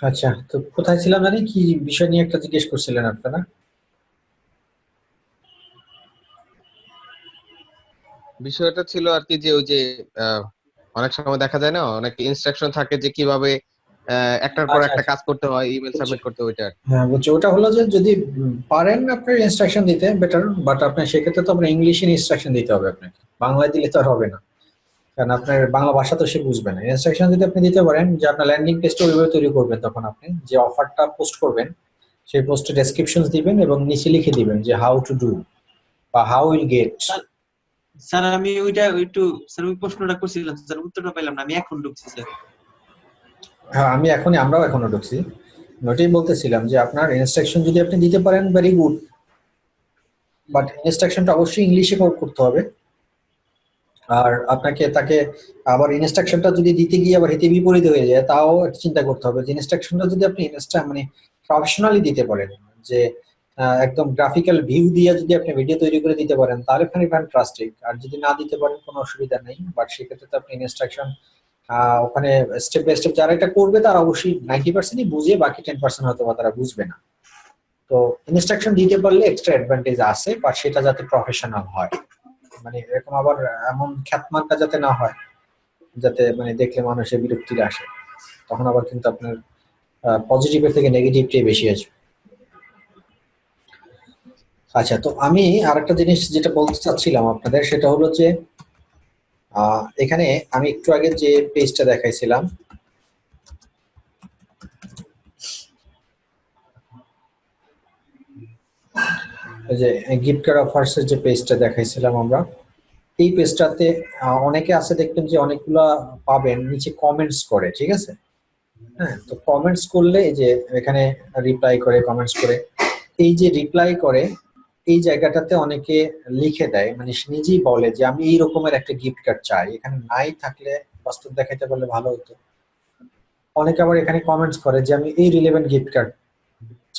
আচ্ছা, তো কোথায় ছিলাম জানি, কি বিষয় নিয়ে একটা জিজ্ঞেস করছিলেন আপনারা? বিষয়টা ছিল আর কি যে ওই যে আহ, অনেক সময় দেখা যায় না, অনেক ইনস্ট্রাকশন থাকে যে কিভাবে একটার পর আচ্ছা একটা আচ্ছা, কাজ করতে হয়, ইমেল বুঝছি। সাবমিট করতে হয়, ওইটা আর কি। হ্যাঁ বুঝছি, ওটা হলো যে যদি পারেন আপনার ইনস্ট্রাকশন দিতে বেটার, বাট আপনার সেক্ষেত্রে তো আপনার ইংলিশে ইনস্ট্রাকশন দিতে হবে আপনাকে, বাংলায় দিলে তো আর হবে না। কারণ আপনার বাংলা ভাষা তো সে বুঝবে না। ইনস্ট্রাকশন যদি আপনি দিতে পারেন যে আপনার ল্যান্ডিং পেজটা ওইভাবে তৈরি করবেন, তখন আপনি যে অফারটা পোস্ট করবেন সেই পোস্টে ডেসক্রিপশন দিবেন এবং নিচে লিখে দিবেন যে হাউ টু ডু বা how will get. Sir sir আমি ওইটা একটু স্যার ওই প্রশ্নটা করছিলাম স্যার, উত্তরটা পাইলাম না, আমি এখন ঢুকছি স্যার। হ্যাঁ, আমরাও এখনো ঢুকছি। ওটাই বলতেছিলাম যে আপনার ইনস্ট্রাকশন যদি আপনি দিতে পারেন ভেরি গুড, বাট ইনস্ট্রাকশনটা অবশ্যই ইংলিশে করতে হবে। আর আপনাকে তাকে আবার ইনস্ট্রাকশনটা যদি দিতে গিয়ে আবার হিতে বিপরীত হয়ে যায়, তাও একটা চিন্তা করতে হবে যে ইনস্ট্রাকশনটা যদি আপনি মানে প্রফেশনালি দিতে পারেন, যে একদম গ্রাফিক্যাল ভিউ দিয়ে যদি আপনি ভিডিও তৈরি করে দিতে পারেন, তাহলে ফানি ফান ট্রাস্টিক। আর যদি না দিতে পারেন কোনো অসুবিধা নেই, বাট সেক্ষেত্রে তো আপনি ইনস্ট্রাকশন ওখানে স্টেপ বাই স্টেপ যারা এটা করবে তারা অবশ্যই 90%ই বুঝে, বাকি 10% হয়তো বা তারা বুঝবে না। তো ইনস্ট্রাকশন দিতে পারলে এক্সট্রা অ্যাডভান্টেজ আছে, বাট সেটা যাতে প্রফেশনাল হয়, মানে এরকম আবার এমন খ্যাতমানটা যাতে না হয়, যাতে মানে দেখলে মানুষের বিরক্তির আসে, তখন আবার কিন্তু আপনার পজিটিভের থেকে নেগেটিভটাই বেশি আসবে। আচ্ছা, তো আমি আরেকটা জিনিস যেটা বলতে চাচ্ছিলাম আপনাদের, সেটা হলো যে এখানে আমি একটু আগে যে পেজটা দেখাইছিলাম, ওই যে গিফট কার্ড অফার্স এর যে পেজটা দেখাইছিলাম আমরা, এই পেজটাতে অনেকে আছে দেখবেন যে অনেকগুলা পাবেন নিচে কমেন্টস করে, ঠিক আছে? হ্যাঁ, তো কমেন্টস করলে এই যে এখানে রিপ্লাই করে, কমেন্টস করে, এই যে রিপ্লাই করে এই জায়গাটাতে অনেকে লিখে দেয়, মানে সে নিজেই বলে যে আমি এই রকমের একটা গিফট কার্ড চাই, এখানে নাই থাকলে বাস্তব দেখাইতে পারলে ভালো হতো। অনেকে আবার এখানে কমেন্টস করে যে আমি এই রিলেভেন্ট গিফট কার্ড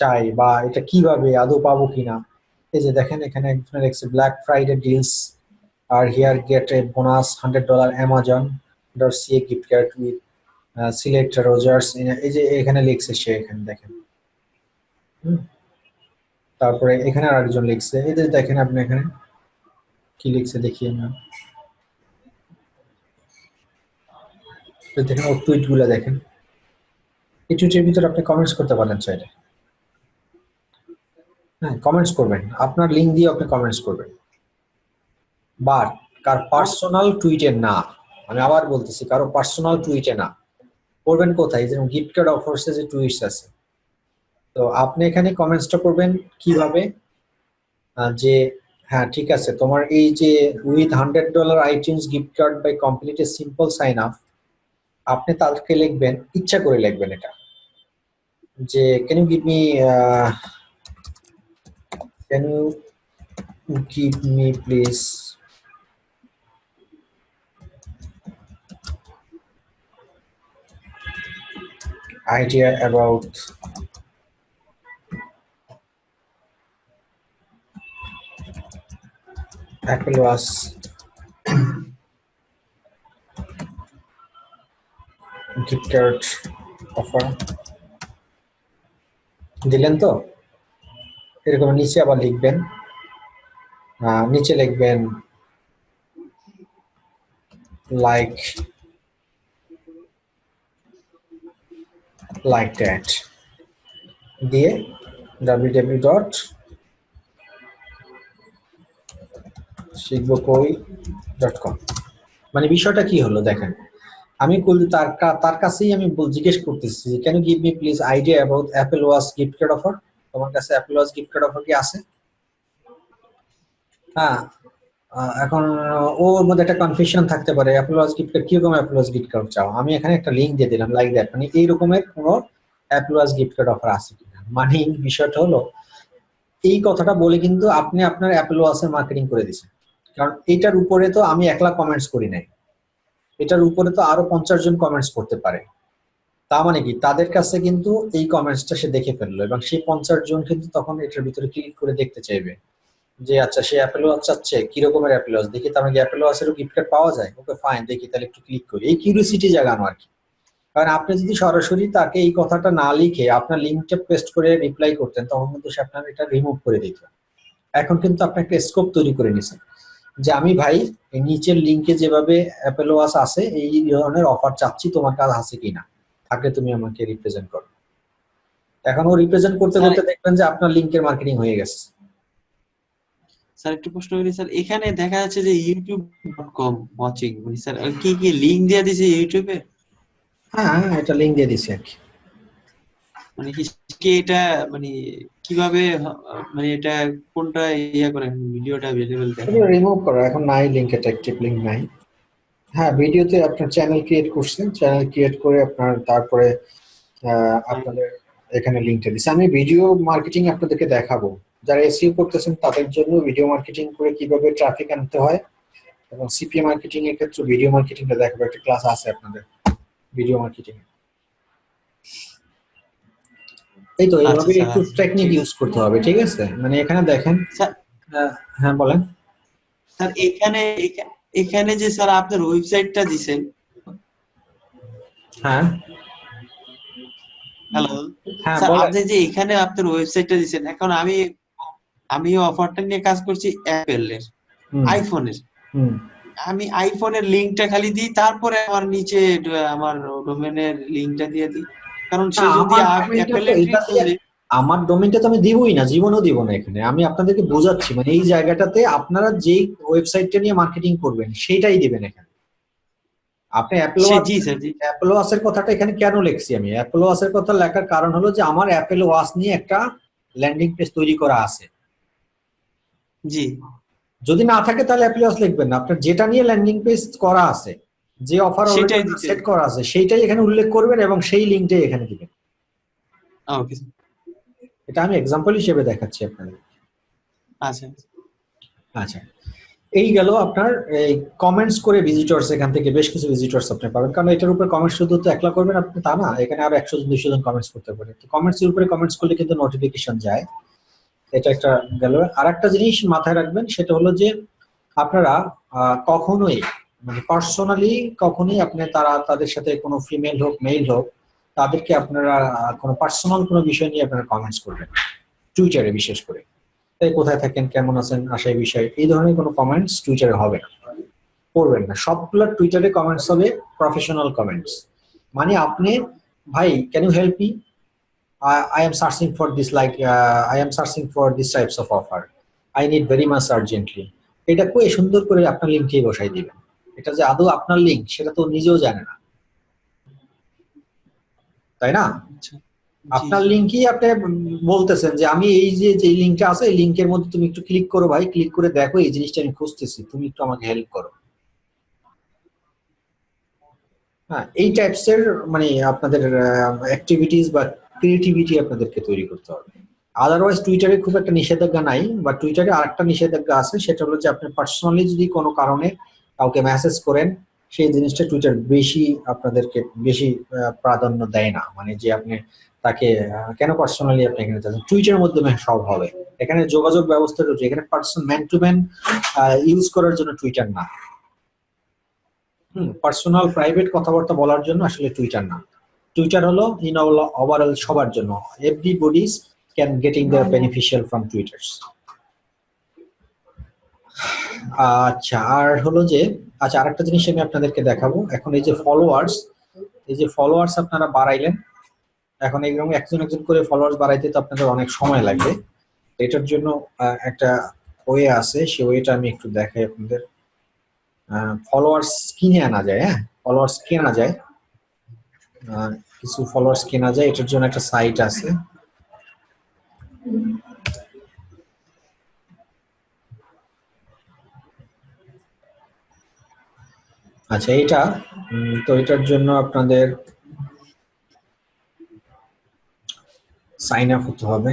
চাই, বা এটা কিভাবে আদৌ পাবো কিনা। এই যে দেখেন এখানে একজনের লিখছে Black Friday deals are here get a bonus $100 Amazon dot CA gift card with select Rogers. এই যে এখানে লিখছে সে, এখানে দেখেন। হুম, তারপরে এখানে আরেকজন লিখছে, এই যে দেখেন আপনি এখানে কি লিখছে দেখিয়ে না, দেখেন ওর টুইট গুলা দেখেন। এই টুইটের ভিতরে আপনি কমেন্টস করতে পারেন চাইলে। হ্যাঁ, কমেন্টস করবেন, আপনার লিঙ্ক দিয়ে আপনি কমেন্টস করবেন, বাট কার পার্সোনাল টুইটে না। আমি আবার বলতেছি, কারো পার্সোনাল টুইটে না। করবেন কোথায়? যেমন গিফট কার্ড অফার্স যে টুইটস আছে, তো আপনি এখানে কমেন্টসটা করবেন কিভাবে, যে হ্যাঁ ঠিক আছে, তোমার এই যে with $100 iTunes gift card by complete a simple sign up, আপনি তাদেরকে লিখবেন, ইচ্ছা করে লিখবেন এটা, যে can you give me can you give me please idea about Apple Watch gift card offer। দিলেন তো? এরকম নিচে আবার লিখবেন, নিচে লিখবেন লাইক দ্যাট দিয়ে www.শিখবকই.com। মানে বিষয়টা কি হলো দেখেন, আমি তার কাছেই আমি জিজ্ঞেস করতেছি যে can you give me please idea about Apple watch gift card offer. তোমার কাছে Apple watch gift card offer কি আছে? হ্যাঁ, এখন ওর মধ্যে একটা কনফিউশন থাকতে পারে, অ্যাপল ওয়াচ গিফট কার্ড কিরকম, অ্যাপল ওয়াচ গিফট কার্ড চাও। আমি এখানে একটা লিঙ্ক দিয়ে দিলাম লাইক দ্যাট, মানে এই রকমের কোনো Apple watch gift card offer আছে কিনা। মানে বিষয়টা হলো এই কথাটা বলে কিন্তু আপনি আপনার অ্যাপল ওয়াচের মার্কেটিং করে দিচ্ছেন। কারণ এটার উপরে তো আমি একলা কমেন্টস করি নাই, এটার উপরে তো আরো 50 জন কমেন্টস করতে পারে। তা মানে কি, তাদের কাছে কিন্তু এই কমেন্টসটা সে দেখে ফেললো, এবং সেই 50 জন কিন্তু তখন এটার ভিতরে ক্লিক করে দেখতে চাইবে যে আচ্ছা সে অ্যাপেল ওয়াচ চাচ্ছে, কি রকমের অ্যাপেল ওয়াচ দেখি, তার মানে অ্যাপেল ওয়াচেরও গিফট কার্ড পাওয়া যায়, ওকে ফাইন দেখি তাহলে একটু ক্লিক করি, এই কিউরিওসিটি জাগানো আর কি। কারণ আপনি যদি সরাসরি তাকে এই কথাটা না লিখে আপনার লিঙ্কটা পেস্ট করে রিপ্লাই করতেন, তখন কিন্তু সে আপনার এটা রিমুভ করে দিত। এখন কিন্তু আপনি একটা স্কোপ তৈরি করে নিছেন যে আমি ভাই এই নিচের লিঙ্কে যেভাবে অ্যাপেল ওয়াচ আছে এই ধরনের অফার চাচ্ছি, তোমার কাছে আছে কিনা, থাকলে তুমি আমাকে রিপ্রেজেন্ট করো। এখন ও রিপ্রেজেন্ট করতে স্যার করতে দেখবেন যে আপনার লিঙ্কের মার্কেটিং হয়ে গেছে। স্যার একটু প্রশ্ন করি স্যার, এখানে দেখা যাচ্ছে যে youtube.com ওয়াচিং, মানে স্যার কি কি লিংক দিয়ে দিছে ইউটিউবে? হ্যাঁ, এটা লিঙ্ক দিয়ে দিচ্ছি আর কি। মানে কি এটা, মানে কিভাবে মানে এটা কোনটা ইয়া করে ভিডিওটা अवेलेबल এটা দেখায়? রিমুভ করো, এখন নাই লিঙ্ক, এটা অ্যাক্টিভ লিঙ্ক নাই। হ্যাঁ, ভিডিওতে আপনার চ্যানেল ক্রিয়েট করছেন, চ্যানেল ক্রিয়েট করে আপনার তারপরে আপনাদের এখানে লিঙ্কটা দিচ্ছি। আমি ভিডিও মার্কেটিং আপনাদেরকে দেখাবো, যারা এসইও করতেছেন তাদের জন্য ভিডিও মার্কেটিং করে কিভাবে ট্রাফিক আনতে হয়, এবং সিপিএ মার্কেটিং এর ক্ষেত্রে ভিডিও মার্কেটিংটা দেখাবো, একটা ক্লাস আছে আপনাদের ভিডিও মার্কেটিং। এই তো আচ্ছা এইভাবে স্যার, একটু আচ্ছা টেকনিক ঠিক ইউজ করতে হবে, ঠিক আছে? মানে এখানে দেখেন। স্যার। হ্যাঁ বলেন। স্যার এখানে এখানে যে স্যার আপনার ওয়েবসাইটটা দিছেন, হ্যাঁ হ্যালো হ্যাঁ স্যার, বলেন। আপনি যে এখানে আপনার ওয়েবসাইটটা দিছেন, এখন আমি অফারটা নিয়ে কাজ করছি অ্যাপেলের, হুম আইফোনের। হুম। আমি আইফোনের লিঙ্কটা খালি দিই, তারপরে আমার নিচে আমার ডোমেনের লিঙ্কটা দিয়ে দিই, কারণ না, সে যদি আমার ডোমেইনটা তো অ্যাপেলের এটা দিয়ে, খোঁজে। আমার ডোমেইনটা তো আমি দিবই না, জীবনও দিব না। এখানে আমি আপনাদেরকে বোঝাচ্ছি, মানে এই জায়গাটাতে আপনারা যেই ওয়েবসাইটটা নিয়ে মার্কেটিং করবেন সেইটাই দিবেন এখানে। আপনি জি স্যার, জি অ্যাপেল ওয়াচের কথাটা এখানে কেন লিখছি? আমি অ্যাপেল ওয়াচের কথা লেখার কারণ হলো যে আমার অ্যাপেল ওয়াচ নিয়ে একটা ল্যান্ডিং পেজ তৈরি করা আছে। জি যদি না থাকে তাহলে অ্যাপেল ওয়াচ লিখবেন না, আপনার যেটা নিয়ে ল্যান্ডিং পেজ করা আছে, যে অফার অলরেডি সেটাই দিতে। সেট করা আছে সেইটাই এখানে উল্লেখ করবেন এবং সেই লিঙ্কটাই এখানে দিবেন। ওকে। এটা আমি এক্সাম্পল হিসেবে দেখাচ্ছি আপনাদের। আচ্ছা আচ্ছা, এই গেল আপনার এই কমেন্টস করে ভিজিটরস, এখান থেকে বেশ কিছু ভিজিটরস আপনি পাবেন, কারণ এটার উপর কমেন্টস শুধু তো একলা করবেন আপনি তা না, এখানে আরো 100 জন 200 জন কমেন্টস করতে পারে। তো কমেন্টস এর উপরে কমেন্টস করলে কিন্তু নোটিফিকেশন যায়। এটা একটা গেল। আর একটা জিনিস মাথায় রাখবেন, সেটা হলো যে আপনারা কখনোই মানে পার্সোনালি কখনোই আপনি তাদের সাথে কোনো ফিমেল হোক মেল হোক, তাদেরকে আপনারা কোনো পার্সোনাল কোনো বিষয় নিয়ে আপনারা কমেন্টস করবেন না। টুইটারে বিশেষ করে এই কোথায় থাকেন, কেমন আছেন, আশা এই বিষয়ে এই ধরনের কোনো কমেন্টস টুইটারে হবে না, করবেন না। সবগুলো টুইটারে কমেন্টস হবে প্রফেশনাল কমেন্টস। মানে আপনি, ভাই can you help me, I am searching for this, like I am searching for these types of offer, I need very much urgently, এটা কই সুন্দর করে আপনার লিঙ্কেই বসাই দিবেন। এটা যে আদৌ আপনার লিঙ্ক সেটা তো নিজেও জানে না, তাই না? আচ্ছা। জি আপনার জি লিঙ্কই আপনি বলতেছেন যে আমি এই যে লিঙ্কটা আছে এই লিঙ্কের মধ্যে তুমি একটু ক্লিক করো ভাই, ক্লিক করে দেখো এই জিনিসটা আমি খুঁজতেছি, তুমি একটু আমাকে হেল্প করো। হ্যাঁ, এই টাইপস এর মানে আপনাদের অ্যাক্টিভিটিস বা ক্রিয়েটিভিটি আপনাদেরকে তৈরি করতে হবে। আদারওয়াইজ টুইটারে খুব একটা নিষেধাজ্ঞা নাই, বা টুইটারে আরেকটা নিষেধাজ্ঞা আছে, সেটা হলো যে আপনি পার্সোনালি যদি কোনো কারণে কাউকে মেসেজ করেন, সেই জিনিসটা টুইটার বেশি আপনাদেরকে বেশি প্রাধান্য দেয় না। মানে যে আপনি তাকে কেন পার্সোনালি আপনি এখানে যাচ্ছেন, টুইটারের মাধ্যমে সব হবে। এখানে যোগাযোগ ব্যবস্থা রয়েছে, এখানে person man to man use করার জন্য টুইটার না। পার্সোনাল প্রাইভেট কথাবার্তা বলার জন্য আসলে টুইটার না। টুইটার হলো ইন ওভারঅল সবার জন্য, everybody's can getting the beneficial from Twitters. আচ্ছা, আর হলো যে আচ্ছা আরেকটা জিনিস আমি আপনাদেরকে দেখাবো। এখন এই যে ফলোয়ার্স, এই যে ফলোয়ার্স আপনারা বাড়াইলেন, এখন এইরকম একজন একজন করে ফলোয়ার্স বাড়াইতে তো আপনাদের অনেক সময় লাগবে। এটার জন্য একটা ওয়ে আছে, সেই ওয়েটা আমি একটু দেখাই আপনাদের। ফলোয়ার্স কিনে আনা যায়, হ্যাঁ ফলোয়ার্স কেনা যায়, কিছু ফলোয়ার্স কেনা যায়, এটার জন্য একটা সাইট আছে। আচ্ছা এটা তো এটার জন্য আপনাদের সাইন আপ হতে হবে।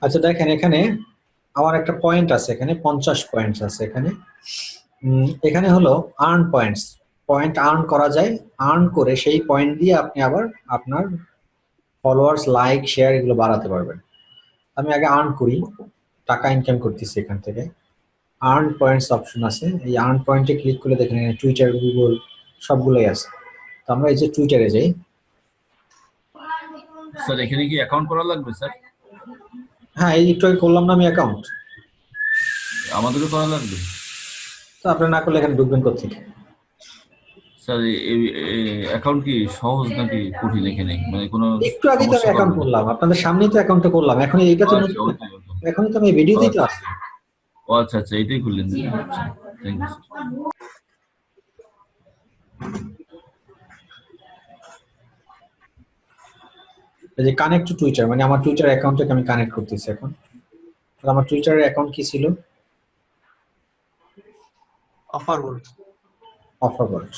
আচ্ছা দেখেন এখানে আমার একটা পয়েন্ট আছে, এখানে 50 পয়েন্টস আছে এখানে। এখানে হলো আর্ন পয়েন্টস, পয়েন্ট আর্ন করা যায়। আর্ন করে সেই পয়েন্ট দিয়ে আপনি আবার আপনার ফলোয়ার্স, লাইক, শেয়ার এগুলো বাড়াতে পারবেন। আমি আগে আর্ন করি, টাকা ইনকাম করতেছি এখান থেকে। আর্ন পয়েন্টস অপশন আছে, এই আর্ন পয়েন্টে ক্লিক করলে দেখেন টুইটার, গুগল সবগুলোই আছে। তো আমরা এই যে টুইটারে যাই। স্যার এখানে কি অ্যাকাউন্ট করা লাগবে স্যার? হ্যাঁ, এই একটু আগে করলাম না আমি অ্যাকাউন্ট, আমাদেরও করা লাগবে? তো আপনি না করলে এখানে ঢুকবেন কোথেকে? স্যার অ্যাকাউন্ট কি সহজ নাকি কঠিন এখানে, মানে কোনো একটু আগে তো আমি সমস্যা অ্যাকাউন্ট করবে? করলাম, আপনাদের সামনেই তো অ্যাকাউন্টটা করলাম, এখন এইটা তো আচ্ছা নতুন, ওইটাই ওইটাই। এখনই তো আমি ও ভিডিওতেই তো আচ্ছা আছি। ও আচ্ছা আচ্ছা, এইটাই করলেন। আচ্ছা, থ্যাংক ইউ। এই যে কানেক্ট টু টুইটার, মানে আমার টুইটার অ্যাকাউন্টটাকে আমি কানেক্ট করতেছি এখন। আর আমার টুইটারের অ্যাকাউন্ট কি ছিল? Offer world. Offer world.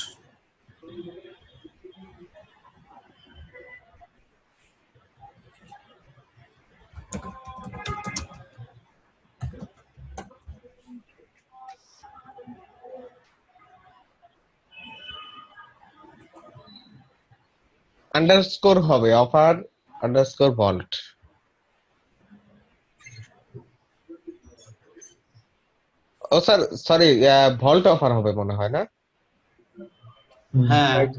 Underscore হবে, অফার আন্ডারস্কোর ভল্ট। ও স্যার সরি, ভল্ট অফার হবে মনে হয় না? হ্যাঁ, right।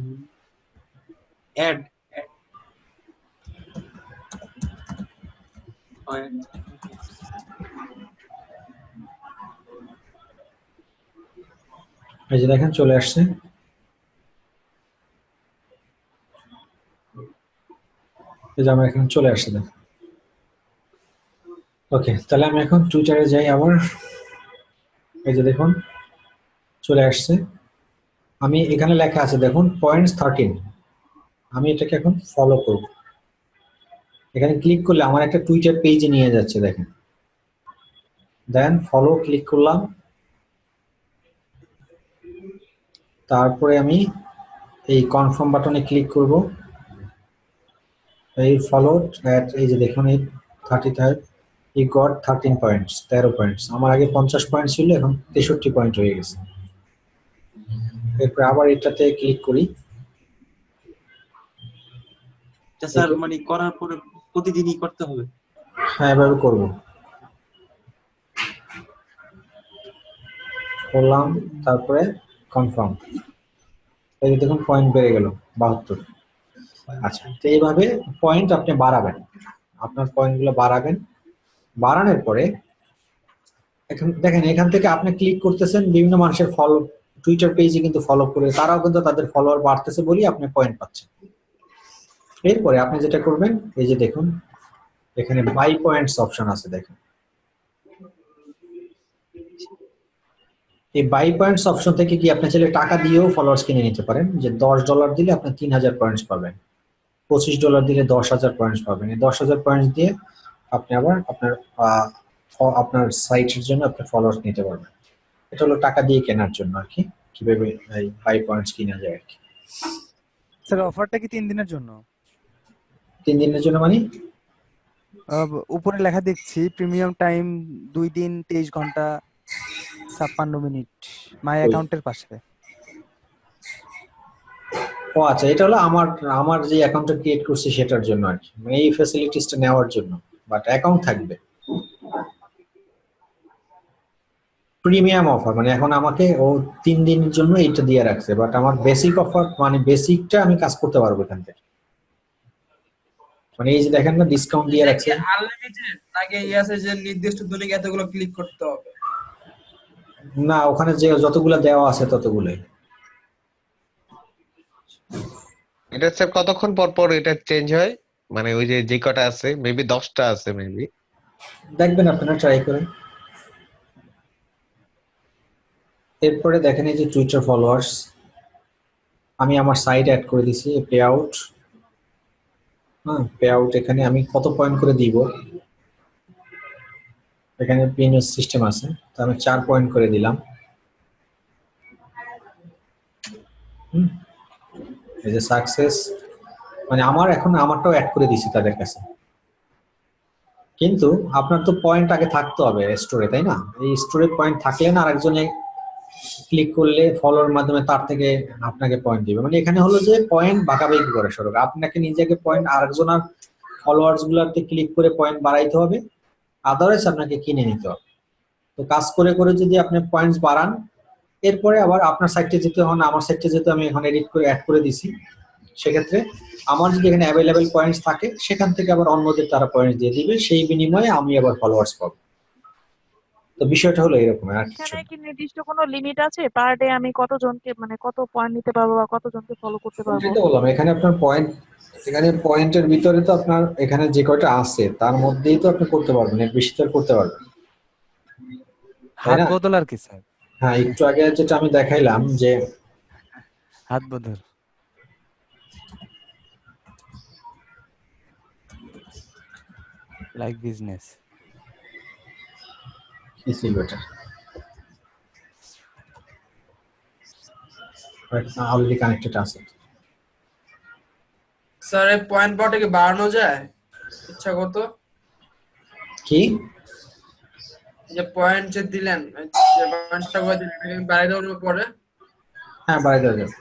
অ্যাড এই যে দেখেন চলে আসছে। এই যে আমার এখানে চলে আসছে দেখেন। ওকে, তাহলে আমি এখন টুইটারে যাই আবার। এই যে দেখুন চলে আসছে। আমি এখানে লেখা আছে দেখুন পয়েন্টস 13, আমি এটাকে এখন ফলো করব। এখানে ক্লিক করলে আমার একটা টুইটার পেজে নিয়ে যাচ্ছে দেখেন, দেন ফলো ক্লিক করলাম। তারপরে আমি এই কনফার্ম বাটনে ক্লিক করব। এই ফলো এই যে দেখুন এই 35, ই গট 13 পয়েন্টস, 13 পয়েন্টস। আমার আগে 50 পয়েন্ট ছিল, এখন 63 পয়েন্ট হয়ে গেছে। এরপর আবার এটাতে ক্লিক করি। স্যার মানে করার পরে প্রতিদিনই করতে হবে? হ্যাঁ এভাবে করব, করলাম তারপরে কনফার্ম। এই যে দেখুন পয়েন্ট বেড়ে গেল 72। আচ্ছা, তো এইভাবে পয়েন্ট আপনি বাড়াবেন, আপনার পয়েন্টগুলো বাড়াবেন। বাড়ানোর পরে এখন দেখেন এখান থেকে আপনি ক্লিক করতেছেন, বিভিন্ন মানুষের ফলো, টুইটার পেজে কিন্তু ফলো করে তারাও কিন্তু তাদের ফলোয়ার বাড়তেছে বলেই আপনি পয়েন্ট পাচ্ছেন। এরপরে আপনি যেটা করবেন, এই যে দেখুন এখানে বাই পয়েন্টস অপশন আছে দেখেন। এই বাই পয়েন্টস অপশন থেকে কি আপনি চাইলে টাকা দিয়েও ফলোয়ার্স কিনে নিতে পারেন, যে $10 দিলে আপনি 3000 পয়েন্টস পাবেন, $25 দিলে 10,000 পয়েন্টস পাবেন। এই 10,000 পয়েন্টস দিয়ে আপনি আবার আপনার সাইটের জন্য আপনি ফলোয়ার্স নিতে পারবেন। এটা হলো টাকা দিয়ে কেনার জন্য আর কি, কিভাবে এই বাই পয়েন্টস কিনা যায় আর কি। স্যার অফারটা কি 3 দিনের জন্য? 3 দিনের জন্য মানে? উপরে লেখা দেখছি প্রিমিয়াম টাইম 2 দিন 23 ঘন্টা 56 মিনিট মাই অ্যাকাউন্টের পাশে। ও আচ্ছা, এটা হলো আমার আমার যে অ্যাকাউন্টটা ক্রিয়েট করছি সেটার জন্য আর কি, মানে এই ফ্যাসিলিটিসটা নেওয়ার জন্য। বাট অ্যাকাউন্ট থাকবে। প্রিমিয়াম অফার মানে এখন আমাকে ও 3 দিনের জন্য এইটা দিয়ে রাখছে, বাট আমার বেসিক অফার মানে বেসিকটা আমি কাজ করতে পারবো এখান থেকে। মানে এই যে দেখেন না ডিসকাউন্ট দিয়ে রাখছে। আনলিমিটেড নাকি আছে যে নির্দিষ্ট দৈনিক এতগুলো ক্লিক করতে হবে? না, ওখানে যে যতগুলো দেওয়া আছে ততগুলোই। এটা স্যার কতক্ষণ পর পর এটা চেঞ্জ হয়? মানে ওই যে যে কটা আছে মেবি 10টা আছে মেবি। দেখবেন আপনারা ট্রাই করেন। এরপরে দেখেন এই যে টুইটার ফলোয়ার্স, আমি আমার সাইট অ্যাড করে দিছি পে আউট। হ্যাঁ, পে আউট এখানে আমি কত পয়েন্ট করে দিব, এখানে পেমেন্ট সিস্টেম আছে, তো আমি 4 পয়েন্ট করে দিলাম। এই যে সাকসেস, মানে আমার এখন আমারটাও অ্যাড করে দিছি তাদের কাছে। কিন্তু আপনার তো পয়েন্ট আগে থাকতে হবে স্টোরে, তাই না? এই স্টোরে পয়েন্ট থাকলে না আরেকজনে ক্লিক করলে ফলোর মাধ্যমে তার থেকে আপনাকে পয়েন্ট দিবে। মানে এখানে হলো যে পয়েন্ট ভাগাভাগি করে সরক, আপনাকে নিজেকে পয়েন্ট আরেকজনের ফলোয়ার্স গুলাতে ক্লিক করে পয়েন্ট বাড়াইতে হবে, আদারওয়াইজ আপনাকে কিনে নিতে হবে। তো কাজ করে করে যদি আপনি পয়েন্টস বাড়ান, এরপরে আবার আপনার সাইটে যেতে হবে না, আমার সাইটে যেতে আমি এখন এডিট করে অ্যাড করে দিছি, সেক্ষেত্রে আমার যদি এখানে অ্যাভেলেবেল পয়েন্টস থাকে সেখান থেকে আবার অন্যদের তারা পয়েন্টস দিয়ে দিবে, সেই বিনিময়ে আমি আবার ফলোয়ার্স পাবো। তো বিষয়টা হলো এরকম, আর কিছু এখানে কি নির্দিষ্ট কোনো লিমিট আছে পার ডে আমি কতজনকে মানে কত পয়েন্ট নিতে পারবো বা কতজনকে ফলো করতে পারবো? সেটা বললাম, এখানে আপনার পয়েন্ট, এখানে পয়েন্টের ভিতরে তো আপনার এখানে যে কয়টা আছে তার মধ্যেই তো আপনি করতে পারবেন, এর বেশি তো আর করতে পারবেন না। তাই হাত না? বদল আর কি স্যার, হ্যাঁ, একটু আগে যেটা আমি দেখাইলাম যে হাত বদল। Like business. কি ছিল এটা, অলরেডি কানেক্টেড আছে। স্যার এই পয়েন্ট পাওয়াটা কি বাড়ানো যায় ইচ্ছা করতো? কি যে পয়েন্ট যে দিলেন, যে পয়েন্টটা করে দিলেন, এটা কি বাড়াই দেওয়ার পরে হ্যাঁ, বাড়াই দেওয়া যাবে।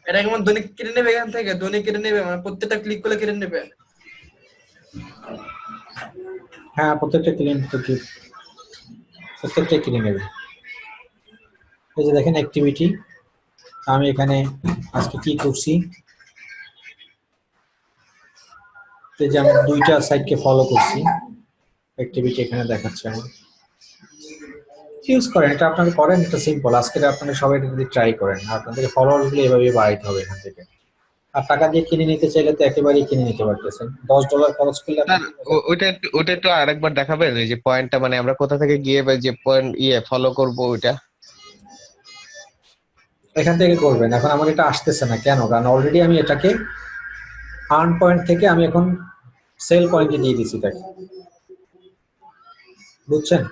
এটা কেমন দৈনিক কেটে নেবে এখান থেকে? দৈনিক কেটে নেবে মানে প্রত্যেকটা ক্লিক করলে কেটে নেবে? হ্যাঁ, প্রত্যেকটা কিনে নেবে। এই যে দেখেন অ্যাক্টিভিটি, আমি এখানে আজকে কি করছি, এই যে আমি 2টা সাইটকে ফলো করছি, অ্যাক্টিভিটি এখানে দেখাচ্ছে আমার। ইউজ করেন এটা, আপনারা করেন, এটা সিম্পল। আজকে আপনারা সবাই এটা যদি ট্রাই করেন, আপনাদের ফলোয়ার্স গুলো এভাবে বাড়াইতে হবে এখান থেকে। আর টাকা দিয়ে কিনে নিতে চাইলে তো একেবারেই কিনে নিতে পারতেছেন, $10 খরচ করলে স্যার ওইটা একটু আরেকবার দেখাবেন, ওই যে পয়েন্টটা মানে আমরা কোথা থেকে গিয়ে বা যে পয়েন্ট ফলো করব ওইটা এখান থেকে করবেন। এখন আমার এটা আসতেছে না কেন? কারণ অলরেডি আমি এটাকে আর্ন পয়েন্ট থেকে আমি এখন সেল পয়েন্টে দিয়ে দিছি তাকে, বুঝছেন?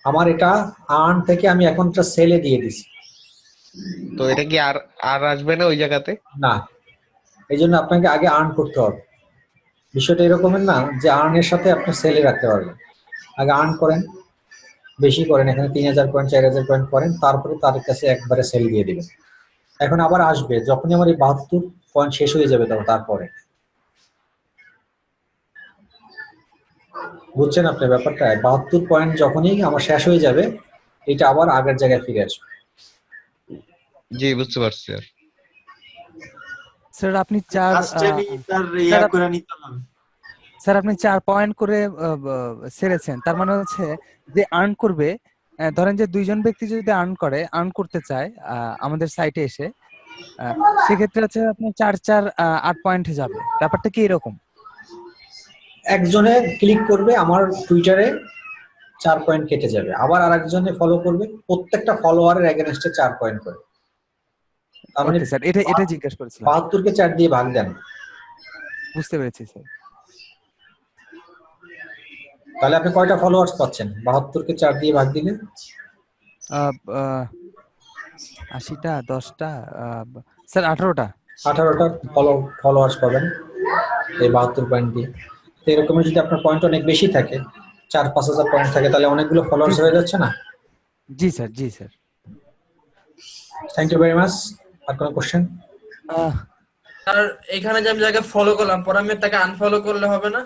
আমার এটা আর্ন থেকে আমি এখন এটা সেলে দিয়ে দিছি। তো এটা কি আর আর আসবে না ওই জায়গাতে? না, এই জন্য আপনাকে আগে আর্ন করতে হবে। বিষয়টা এরকমের না যে আর্নের সাথে আপনি সেলে রাখতে পারবেন। আগে আর্ন করেন, বেশি করেন, এখানে 3000 পয়েন্ট 4000 পয়েন্ট করেন, তারপরে তার কাছে একবারে সেল দিয়ে দিবেন। এখন আবার আসবে যখনই আমার এই 72 পয়েন্ট শেষ হয়ে যাবে, তখন তারপরে, বুঝছেন আপনি ব্যাপারটা? 72 পয়েন্ট যখনই আমার শেষ হয়ে যাবে, এটা আবার আগের জায়গায় ফিরে আসবে। জি, বুঝতে পারছি স্যার। স্যার আপনি 4 তার ইয়া করে নিতে হবে। স্যার আপনি 4 পয়েন্ট করে ছেড়েছেন, তার মানে হচ্ছে যে আর্ন করবে, ধরেন যে 2জন ব্যক্তি যদি আর্ন করতে চায় আমাদের সাইটে এসে, সেক্ষেত্রে হচ্ছে আপনি 4 8 পয়েন্টে যাবে। ব্যাপারটা কি এরকম? একজনে ক্লিক করবে আমার টুইটারে, 4 পয়েন্ট কেটে যাবে, আবার আরেকজনে ফলো করবে, প্রত্যেকটা ফলোয়ারের এগেনস্টে 4 পয়েন্ট করে। তার মানে ওকে স্যার, এটা জিজ্ঞেস করেছিলাম। 72 কে 4 দিয়ে ভাগ দেন, বুঝতে পেরেছি স্যার। তাহলে আপনি কয়টা ফলোয়ার্স পাচ্ছেন? 72 কে 4 দিয়ে ভাগ দিলে 80টা 10টা স্যার 18টা 18টা ফলোয়ার্স পাবেন এই 72 পয়েন্ট দিয়ে। তো এরকমই যদি আপনার পয়েন্ট অনেক বেশি থাকে, 4-5 হাজার পয়েন্ট থাকে, তাহলে অনেকগুলো ফলোয়ার্স হয়ে যাচ্ছে না? জি স্যার, জি sir. Thank you very much. আর কোনো কোশ্চেন? আর এখানে যে আমি যাকে ফলো করলাম, পরে আমি তাকে আনফলো করলে হবে না?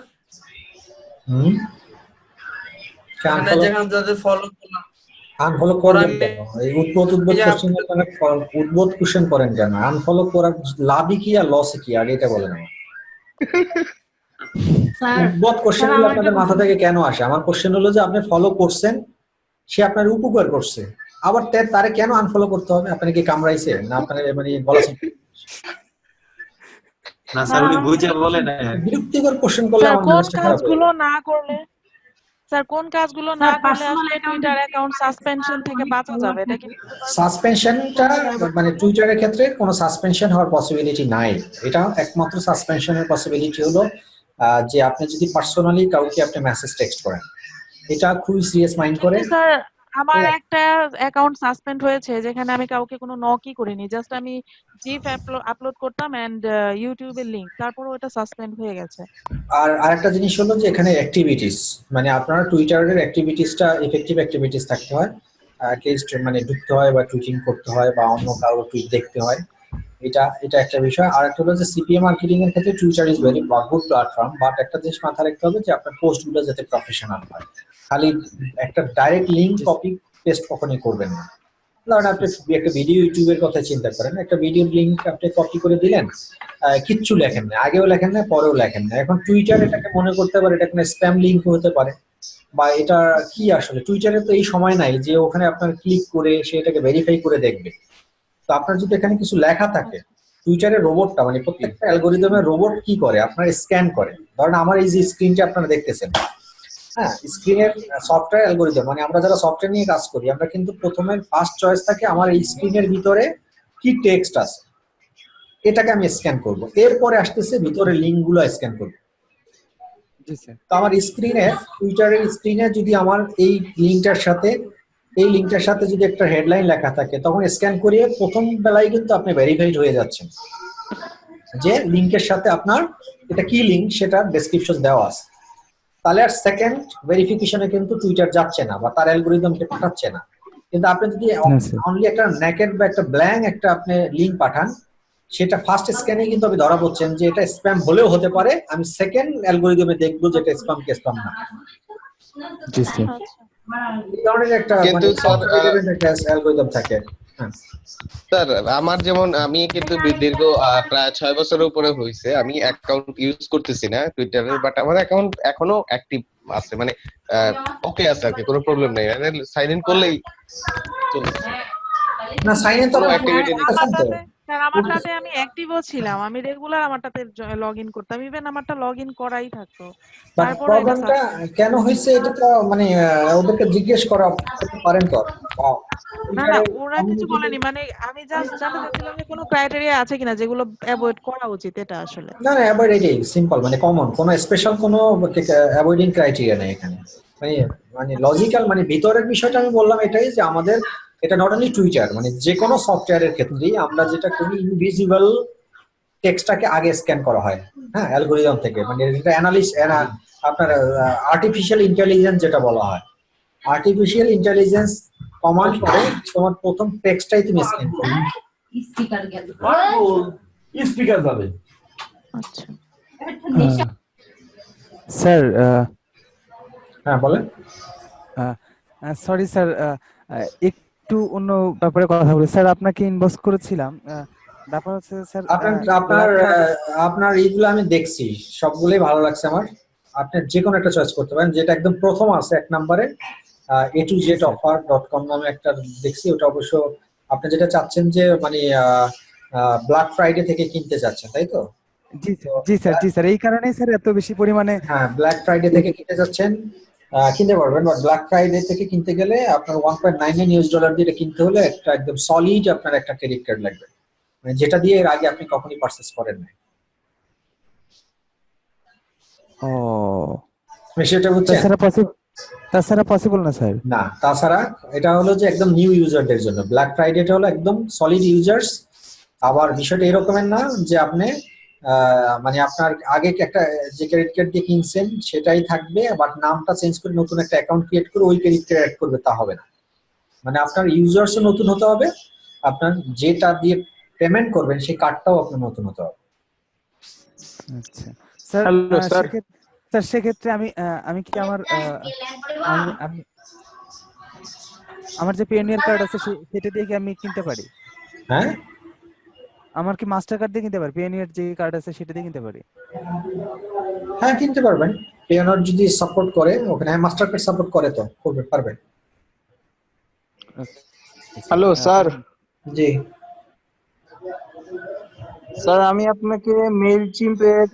এখানে যেখানে যাদের ফলো করলাম আনফলো করবেন কেন? এই উদ্ভট কোশ্চেন আপনারা উদ্ভট কোশ্চেন করেন কেন? আনফলো করার লাভই কি আর লস কি, আগে এটা বলেন আমার। উদ্ভট কোশ্চেন গুলো আপনাদের মাথা থেকে কেন আসে? আমার কোশ্চেন হলো যে আপনি ফলো করছেন, সে আপনার উপকার করছে, আবার তারে কেন আনফলো করতে হবে? আপনি কি কামড়াইছে না আপনার মানে বলেছেন? না স্যার উনি বুঝে বলে না। বিরক্তিকর কোশ্চেন করলে স্যার আমার কোন মেজাজটা খারাপ হয়ে কাজগুলো যায়। না করলে আসলে টুইটার অ্যাকাউন্ট সাসপেনশন থেকে বাঁচা যাবে, এটা কি? সাসপেনশনটা মানে টুইটারের ক্ষেত্রে কোনো সাসপেনশন হওয়ার পসিবিলিটি নাই। এটা একমাত্র সাসপেনশনের পসিবিলিটি হলো যে আপনি যদি পার্সোনালি কাউকে আপনি মেসেজ টেক্সট করেন, এটা খুবই সিরিয়াস মাইন্ড করে। স্যার আমার একটা অ্যাকাউন্ট সাসপেন্ড হয়েছে যেখানে আমি কাউকে কোনো নকই করিনি, জাস্ট আমি জিফ আপলোড করতাম এন্ড ইউটিউবের লিংক, তারপরে ওটা সাসপেন্ড হয়ে গেছে। আর আরেকটা জিনিস হলো যে এখানে অ্যাক্টিভিটিস, মানে আপনার টুইটারের অ্যাক্টিভিটিসটা এফেক্টিভ অ্যাক্টিভিটিস থাকতে হয়, অ্যাটলিস্ট মানে ঢুকতে হয় বা টুইটিং করতে হয় বা অন্য কারো টুইট দেখতে হয়, এটা একটা বিষয়। আর একটা হলো যে সিপিএ মার্কেটিং এর ক্ষেত্রে Twitter is very good platform, but একটা জিনিস মাথায় রাখতে হবে যে আপনার পোস্টগুলো যাতে প্রফেশনাল হয়। খালি একটা ডাইরেক্ট লিংক কপি পেস্ট কখনোই করবেন না। ধরেন আপনি একটা ভিডিও ইউটিউবের কথা চিন্তা করেন, একটা ভিডিওর লিংক আপনি কপি করে দিলেন, কিচ্ছু লেখেন না, আগেও লেখেন না পরেও লেখেন না। এখন টুইটার এটাকে মনে করতে পারে এটা কোনো স্প্যাম লিংক হতে পারে, বা এটা কি আসলে টুইটারে তো এই সময় নাই যে ওখানে আপনার ক্লিক করে সেটাকে ভেরিফাই করে দেখবে। তো আপনার যদি এখানে কিছু লেখা থাকে, টুইটারের রোবটটা মানে প্রত্যেকটা অ্যালগোরিদমের রোবট কি করে, আপনার স্ক্যান করে। ধরেন আমার এই যে স্ক্রিনটা আপনারা দেখতেছেন, হ্যাঁ, স্ক্রিনের সফটওয়্যার অ্যালগোরিদম, মানে আমরা যারা সফটওয়্যার নিয়ে কাজ করি আমরা কিন্তু প্রথমে ফার্স্ট চয়েস থাকে আমার এই স্ক্রিনের ভিতরে কি টেক্সট আছে এটাকে আমি স্ক্যান করব, এরপরে আসতেছে ভিতরে লিঙ্ক গুলো স্ক্যান করব। জি স্যার। তো আমার স্ক্রিনে টুইটারের স্ক্রিনে যদি আমার এই লিঙ্কটার সাথে যদি একটা হেডলাইন লেখা থাকে, তখন স্ক্যান করিয়ে প্রথম বেলায় কিন্তু আপনি ভেরিফাইড হয়ে যাচ্ছেন যে লিঙ্কের সাথে আপনার এটা কি লিঙ্ক সেটা ডেসক্রিপশন দেওয়া আছে। তাহলে আর সেকেন্ড ভেরিফিকেশনে কিন্তু টুইটার যাচ্ছে না বা তার অ্যালগোরিদমকে পাঠাচ্ছে না। কিন্তু আপনি যদি অনলি একটা নেকেড বা একটা ব্ল্যাঙ্ক একটা আপনি লিঙ্ক পাঠান, সেটা ফার্স্ট স্ক্যানে কিন্তু আপনি ধরা পড়ছেন যে এটা স্প্যাম হলেও হতে পারে, আমি সেকেন্ড অ্যালগোরিদমে দেখবো যে এটা স্প্যাম কি স্প্যাম না। জি স্যার। এই ধরনের একটা কিন্তু মানে সফটওয়্যার ডিপেন্ডেন্ট একটা অ্যালগোরিদম থাকে। হ্যাঁ স্যার, আমার যেমন আমি কিন্তু দীর্ঘ প্রায় 6 বছরের উপরে হয়েছে আমি অ্যাকাউন্ট ইউজ করতেছি না টুইটারের, বাট আমার অ্যাকাউন্ট এখনো অ্যাক্টিভ আছে, মানে ওকে আছে আর কি, কোনো প্রবলেম নেই, মানে সাইন ইন করলেই চলছে, না, সাইন ইন তো কোনো আপনি অ্যাক্টিভিটি নেই। আমারটাতে আমি অ্যাক্টিভও ছিলাম, আমি রেগুলার আমারটাতে লগ ইন করতাম, ইভেন আমারটা লগ ইন করাই থাকতো, বাট তারপরে এটা প্রবলেমটা কেন হয়েছে এটা তো মানে ওদেরকে জিজ্ঞেস করা করতে পারেন তো। না না, ওরা কিছু বলেনি, মানে আমি জাস্ট জানতে চাচ্ছিলাম যে কোনো ক্রাইটেরিয়া আছে কিনা যেগুলো অ্যাভয়েড করা উচিত, এটা আসলে। না না, অ্যাভয়েড এটাই সিম্পল, মানে কমন, কোনো স্পেশাল কোনো অ্যাভয়েডিং ক্রাইটেরিয়া নেই এখানে। মানে মানে লজিক্যাল, মানে ভিতরের বিষয়টা আমি বললাম এটাই যে আমাদের এটা নট অনলি টুইটার, মানে যে কোনো সফটওয়্যারের ক্ষেত্রেই আমরা যেটা করি ইনভিজিবল টেক্সটটাকে আগে স্ক্যান করা হয়, হ্যাঁ, অ্যালগোরিদম থেকে, মানে এটা আপনার আর্টিফিশিয়াল ইন্টেলিজেন্স যেটা বলা হয়, আর্টিফিশিয়াল ইন্টেলিজেন্স কমান্ড করে তোমার প্রথম টেক্সটটাই তুমি স্ক্যান করবে। স্পিকার যাবে। আচ্ছা স্যার, হ্যাঁ বলেন। সরি স্যার, একটু অন্য ব্যাপারে কথা বলি স্যার। আপনাকে ইনবক্স করেছিলাম, ব্যাপার হচ্ছে স্যার আপনার এইগুলো আমি দেখছি, সবগুলোই ভালো লাগছে আমার। আপনি যে কোনো একটা চয়েস করতে পারেন, যেটা একদম প্রথম আছে এক নম্বরে a2zoffer.com নামে একটা দেখছি, ওটা অবশ্য আপনি যেটা চাচ্ছেন যে মানে ব্ল্যাক ফ্রাইডে থেকে কিনতে চাচ্ছেন, তাই তো? জি স্যার, জি স্যার, জি স্যার, এই কারণেই স্যার এত বেশি পরিমাণে। হ্যাঁ, ব্ল্যাক ফ্রাইডে থেকে কিনতে যাচ্ছেন, কিনতে পারবেন, বাট ব্ল্যাক ফ্রাইডে থেকে কিনতে গেলে আপনার $1.99 দিয়ে কিনতে হলে একটা একদম সলিড আপনার একটা ক্রেডিট কার্ড লাগবে, মানে যেটা দিয়ে এর আগে আপনি কখনোই পারচেজ করেন না। ও, সেটা বুঝছেন? তাছাড়া পসিবল না স্যার। না, তাছাড়া এটা হলো যে একদম নিউ ইউজারদের জন্য ব্ল্যাক ফ্রাইডেটা হলো একদম সলিড ইউজার্স। আবার বিষয়টা এরকমের না যে আপনি মানে আপনার আগে একটা যে ক্রেডিট কার্ড দিয়ে কিনছেন সেটাই থাকবে, বাট নামটা চেঞ্জ করে নতুন একটা অ্যাকাউন্ট ক্রিয়েট করে ওই ক্রেডিট কার্ড অ্যাড করবে, তা হবে না। মানে আপনার ইউজার্সও নতুন হতে হবে, আপনার যেটা দিয়ে পেমেন্ট করবেন সেই কার্ডটাও আপনার নতুন হতে হবে। আচ্ছা স্যার, স্যার সেক্ষেত্রে আমি কি আমি আমার যে পিওনিয়ার কার্ড আছে সেটা দিয়ে কি আমি কিনতে পারি? হ্যাঁ, আমার কি মাস্টার কার্ড দিয়ে কিনতে পারি? পিওনিয়ার যে কার্ড আছে সেটা দিয়ে কিনতে পারি? হ্যাঁ কিনতে পারবেন, পেওনার যদি সাপোর্ট করে ওখানে, মাস্টার কার্ড সাপোর্ট করে তো পারবেন। Hello sir. জি স্যার, আমি আপনাকে মেইলচিম্পের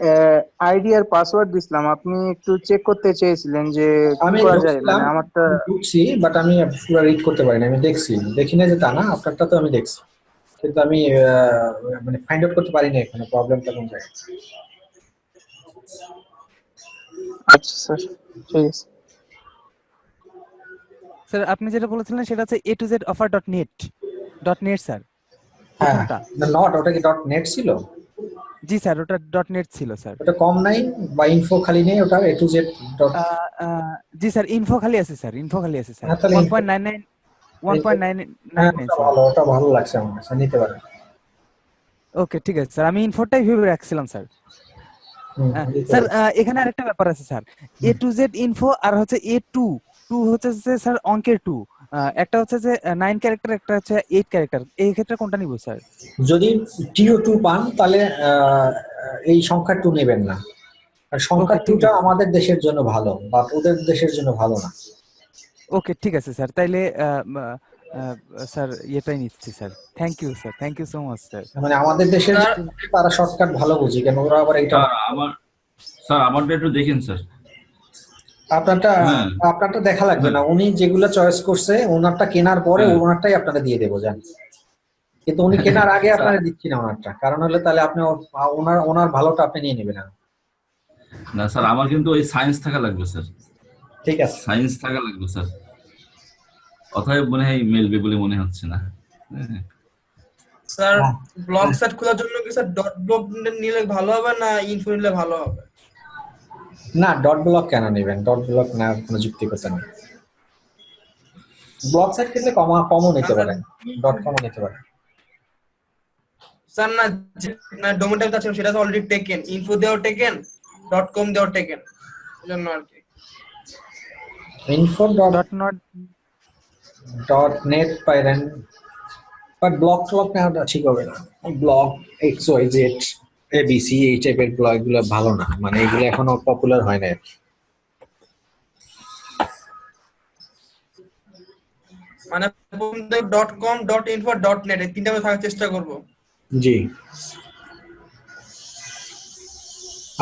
আইডি আর পাসওয়ার্ড দিছিলাম, আপনি একটু চেক করতে চেয়েছিলেন যে কি আমি করা যায়, মানে আমারটা ঢুকছি, বাট আমি পুরো রিড করতে পারি না। আমি দেখি না যে তা না, আপনারটা তো আমি দেখছি, কিন্তু আমি মানে ফাইন্ড আউট করতে পারি না এখানে প্রবলেমটা কোন জায়গায়। আচ্ছা স্যার, ঠিক আছে স্যার আপনি যেটা বলেছিলেন সেটা হচ্ছে a2zoffer.net স্যার হ্যাঁ, প্রথমটা। নট, ওটা কি ডট নেট ছিল? জি স্যার, ওটা .net ছিল স্যার। ওটা কম নাই বা ইনফো খালি নেই, ওটা এ to Z dot? G sir, info খালি আছে স্যার, ইনফো খালি আছে স্যার। হ্যাঁ, তাহলে 1.99 হ্যাঁ, 1.99 ওটা স্যার। ভালো, ওটা ভালো লাগছে আমার কাছে, নিতে পারেন। ওকে ঠিক আছে স্যার, আমি ইনফোটাই ভেবে রাখছিলাম স্যার। নিতে স্যার পারেন। এখানে আরেকটা ব্যাপার আছে sir, A to Z info আর হচ্ছে A2 হচ্ছে যে স্যার অঙ্কের 2, একটা হচ্ছে যে 9 ক্যারেক্টার, একটা হচ্ছে 8 ক্যারেক্টার, এই ক্ষেত্রে কোনটা নিব স্যার? যদি TO2 পান তাহলে এই সংখ্যা 2 নেবেন না, আর সংখ্যা ওকে ঠিক 2টা আছে, আমাদের দেশের জন্য ভালো, বা ওদের দেশের জন্য ভালো না। ওকে ঠিক আছে স্যার, তাইলে স্যার এটাই নিচ্ছি sir. Thank you sir, thank you so much sir. মানে আমাদের দেশের স্যার তারা শর্টকাট ভালো বুঝি, কেন ওরা আবার এইটা। স্যার আমারটা একটু দেখেন স্যার। আপনারটা হ্যাঁ। আপনারটা দেখা লাগবে না, উনি যেগুলো চয়েস করছে ওনারটা কেনার পরে হ্যাঁ। ওনারটাই আপনারা দিয়ে দেবো জান, কিন্তু উনি কেনার আগে আপনারা দিচ্ছি না ওনারটা, কারণ হলে তাহলে আপনি ওনার ভালোটা আপনি নিয়ে নেবেন। না স্যার, আমার কিন্তু ওই সায়েন্স থাকা লাগবে স্যার, ঠিক আছে, সায়েন্স থাকা লাগবে স্যার, অতএব মনে হয় মেলবে বলে মনে হচ্ছে না। হ্যাঁ। স্যার ব্লগ সেট খোলার জন্য কি স্যার ডট ব্লক নিলে ভালো হবে না ইনফো নিলে ভালো হবে? না ডট ব্লক কেন নেবেন, ডট ব্লক নেওয়ার কোনো যুক্তিকতা নেই। ব্লক সাইট কিনলে কমও নিতে পারেন, ডট কমও নিতে পারেন। স্যার না ডোমেন টাইপ আছে সেটা তো অলরেডি টেকেন, ইনফো দেওয়া টেকেন, ডট কম দেওয়া টেকেন, এজন্য আর কি। info ডট নেট পাইরেন, বাট ব্লক নেওয়াটা ঠিক হবে না। ব্লক XYZ ABC এই টাইপের ব্লগ গুলো ভালো না, মানে এগুলো এখনো পপুলার হয় না। মানে dot com dot info dot net এই তিনটা থাকার চেষ্টা করব। জি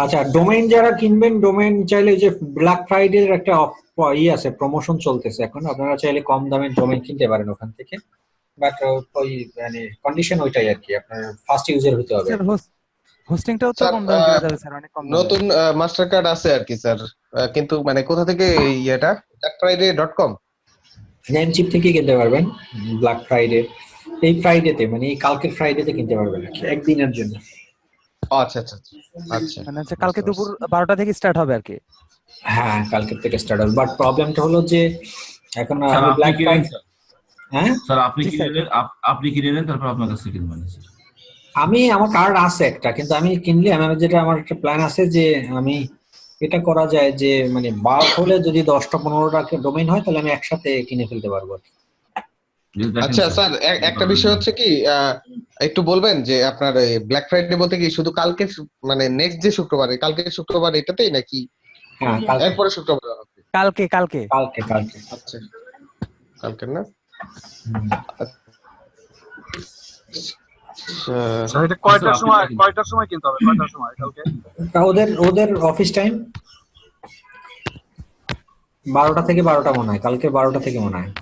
আচ্ছা, ডোমেইন যারা কিনবেন, ডোমেইন চাইলে যে ব্ল্যাক ফ্রাইডের একটা আছে, প্রমোশন চলতেছে এখন, আপনারা চাইলে কম দামে ডোমেইন কিনতে পারেন ওখান থেকে, বাট ওই মানে কন্ডিশন ওইটাই আর কি, আপনার ফার্স্ট ইউজার হতে হবে। স্যার হোস্টিংটাও তো স্যার, কম দামে পেয়ে যাবে স্যার, অনেক কম দামে। নতুন মাস্টার কার্ড আছে আর কি স্যার, কিন্তু মানে কোথা থেকে এটা blackfriday.com নেমচিপ থেকে কিনতে পারবেন ব্ল্যাক ফ্রাইডে, এই ফ্রাইডেতে মানে এই কালকের ফ্রাইডেতে কিনতে পারবেন আর কি, একদিনের জন্য। আচ্ছা আচ্ছা আচ্ছা, মানে হচ্ছে কালকে দুপুর 12টা থেকে স্টার্ট হবে আর কি। হ্যাঁ কালকের থেকে স্টার্ট হবে, বাট প্রবলেমটা হলো যে এখন স্যার আমি আপনি ব্ল্যাক কিনেন ফ্রাইডে, স্যার, হ্যাঁ স্যার আপনি জি, কিনে স্যার। নেন, আপনি কিনে নেন, তারপর আপনার কাছে কিনবেন স্যার। আমার কার্ড আছে একটা, কিন্তু আমি কিনলে যেটা আমার একটা প্ল্যান আছে যে আমি এটা করা যায় যে মানে বাল্ক হলে যদি 10টা 15টা ডোমেইন হয় তাহলে আমি একসাথে কিনে ফেলতে পারবো। যদি দেখেন আচ্ছা স্যার, একটা বিষয় হচ্ছে কি, একটু বলবেন যে আপনার ব্ল্যাক ফ্রাইডে বলতে কি শুধু কালকে মানে নেক্সট যে শুক্রবার, কালকে শুক্রবার এটাতেই নাকি হ্যাঁ এরপরে শুক্রবার হবে? কালকে আচ্ছা কালকে না? স্যার এটা কয়টার সময় কিনতে হবে, কয়টার সময় কালকে? ওদের অফিস টাইম 12টা থেকে 12টা মনে হয়, কালকে 12টা থেকে মনে হয়।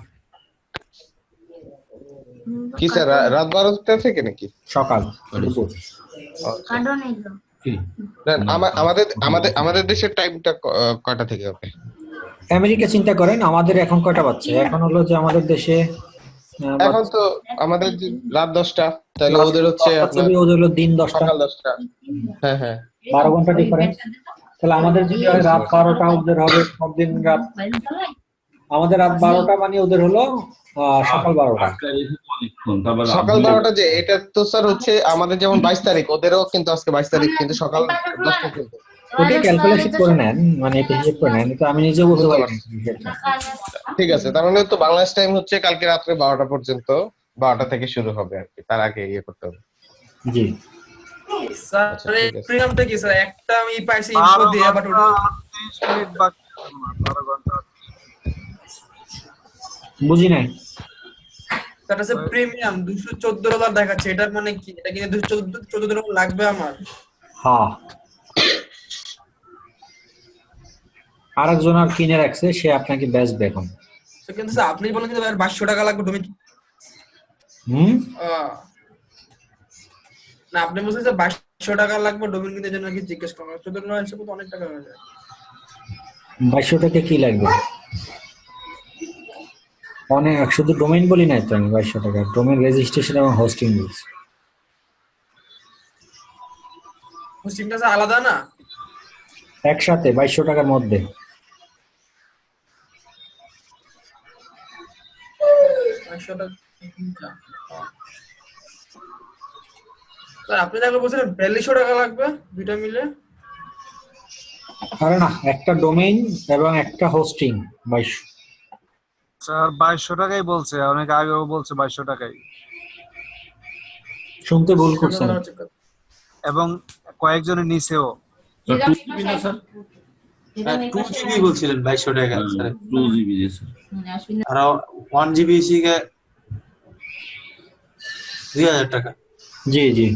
কি স্যার, রাত 12টা থেকে নাকি সকাল দুপুর? কি না, আমাদের দেশের টাইমটা কয়টা থেকে হবে? আমেরিকা চিন্তা করেন, আমাদের এখন কয়টা বাজছে? এখন হলো যে আমাদের দেশে এখন তো আমাদের যে রাত 10টা, তাহলে ওদের হচ্ছে আপনার ওদের হলো দিন 10টা, সকাল 10টা। হ্যাঁ হ্যাঁ, 12 ঘন্টা ডিফারেন্স। তাহলে আমাদের যদি হয় রাত 12টা, ওদের হবে পরদিন রাত, আমাদের রাত 12টা মানে ওদের হলো সকাল 12টা। সকাল 12টা, যে এটা তো স্যার হচ্ছে আমাদের যেমন 22 তারিখ, ওদেরও কিন্তু আজকে 22 তারিখ, কিন্তু সকাল 10টা কিন্তু। ওকে ক্যালকুলেশন করে নেন, মানে হিসেব করে নেন, তো আমি নিজে বলতে পারি না। ঠিক আছে, তার মানে তো বাংলাদেশ টাইম হচ্ছে কালকে রাত্রে 12টা পর্যন্ত, 12টা থেকে শুরু হবে আর কি, তার আগে ইয়ে করতে হবে। জি স্যার আচ্ছা, ঠিক আছে। প্রিমিয়ামটা কি স্যার? একটা আমি পাইছি ইনফো দিয়ে, বাট ওটা 30 মিনিট বাকি, 12 ঘন্টা। বুঝি নাই। এটা হচ্ছে প্রিমিয়াম $214 দেখাচ্ছে, এটার মানে কি? এটা কিনে $214 লাগবে আমার? হ্যাঁ, আরেকজন আর কিনে রাখছে, সে আপনাকে বেচবে এখন। তো কিন্তু স্যার আপনি বলেন কিন্তু $2200 লাগবে ডোমেইন। না আপনি বলছেন যে $2200 লাগবে ডোমেইন কিনতে, জন্য কি জিজ্ঞেস করলাম। $14 হিসেবে তো অনেক টাকা হয়ে যায়। 2200 টাকা কি লাগবে? অনেক, শুধু ডোমেইন বলি নাই তো আমি 2200 টাকা, ডোমেইন রেজিস্ট্রেশন এবং হোস্টিং বলছি। হোস্টিংটা স্যার আলাদা না? একসাথে 2200 টাকার মধ্যে। স্যার আপনি তাহলে বলছিলেন 4200 টাকা লাগবে দুইটা মিলে? আরে না, একটা ডোমেইন এবং একটা হোস্টিং 2200। স্যার 2200 টাকাই বলছে, অনেক আগেও বলছে 2200 টাকাই, শুনতে ভুল করছেন। এবং কয়েকজনের নিচেও। স্যার 2 জিবি না স্যার? 2 GB বলছিলেন 2200 টাকা স্যার। 2 জিবি জি স্যার। আর 1 GB 2000 টাকা। জি জি।